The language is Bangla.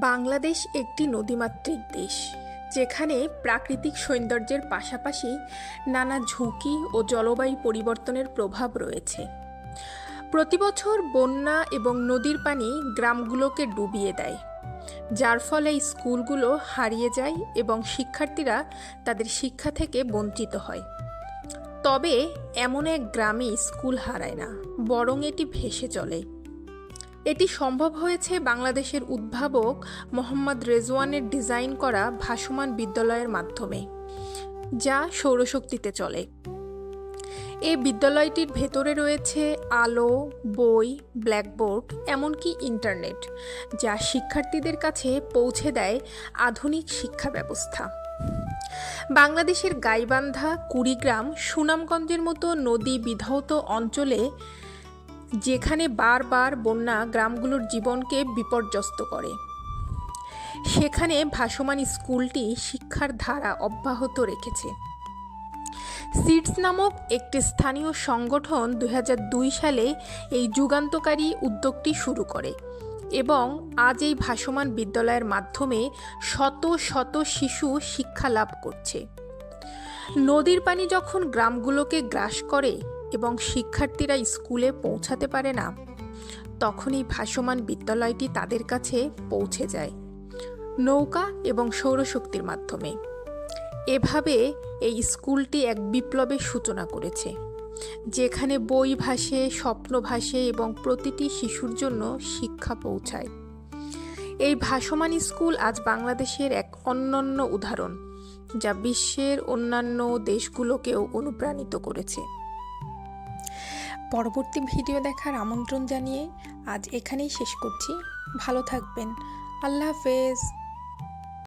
বাংলাদেশ একটি নদীমাতৃক দেশ, যেখানে প্রাকৃতিক সৌন্দর্যের পাশাপাশি নানা ঝুঁকি ও জলবায়ু পরিবর্তনের প্রভাব রয়েছে। প্রতিবছর বন্যা এবং নদীর পানি গ্রামগুলোকে ডুবিয়ে দেয়, যার ফলে স্কুলগুলো হারিয়ে যায় এবং শিক্ষার্থীরা তাদের শিক্ষা থেকে বঞ্চিত হয়। তবে এমন এক গ্রামে স্কুল হারায় না, বরং এটি ভেসে চলে। এটি সম্ভব হয়েছে বাংলাদেশের উদ্ভাবক মোহাম্মদ রেজওয়ানের ডিজাইন করা ভাসমান বিদ্যালয়ের মাধ্যমে, যা সৌরশক্তিতে চলে। এই বিদ্যালয়টির ভেতরে রয়েছে আলো, বই, ব্ল্যাকবোর্ড, এমনকি ইন্টারনেট, যা শিক্ষার্থীদের কাছে পৌঁছে দেয় আধুনিক শিক্ষা ব্যবস্থা। বাংলাদেশের গাইবান্ধা, কুড়িগ্রাম, সুনামগঞ্জের মতো নদী বিধৌত অঞ্চলে, যেখানে বারবার বন্যা গ্রামগুলোর জীবনকে বিপর্যস্ত করে, সেখানে ভাসমান স্কুলটি শিক্ষার ধারা অব্যাহত রেখেছে। সিডস নামক একটি স্থানীয় সংগঠন 2002 সালে এই যুগান্তকারী উদ্যোগটি শুরু করে এবং আজ এই ভাসমান বিদ্যালয়ের মাধ্যমে শত শত শিশু শিক্ষা লাভ করছে। নদীর পানি যখন গ্রামগুলোকে গ্রাস করে এবং শিক্ষার্থীরা স্কুলে পৌঁছাতে পারে না, তখন এই ভাসমান বিদ্যালয়টি তাদের কাছে পৌঁছে যায় নৌকা এবং সৌরশক্তির মাধ্যমে। এভাবে এই স্কুলটি এক বিপ্লবের সূচনা করেছে, যেখানে বই ভাসে, স্বপ্ন ভাসে এবং প্রতিটি শিশুর জন্য শিক্ষা পৌঁছায়। এই ভাসমান স্কুল আজ বাংলাদেশের এক অনন্য উদাহরণ, যা বিশ্বের অন্যান্য দেশগুলোকেও অনুপ্রাণিত করেছে। পরবর্তী ভিডিও দেখার আমন্ত্রণ জানিয়ে আজ এখানেই শেষ করছি। ভালো থাকবেন। আল্লাহ হাফেজ।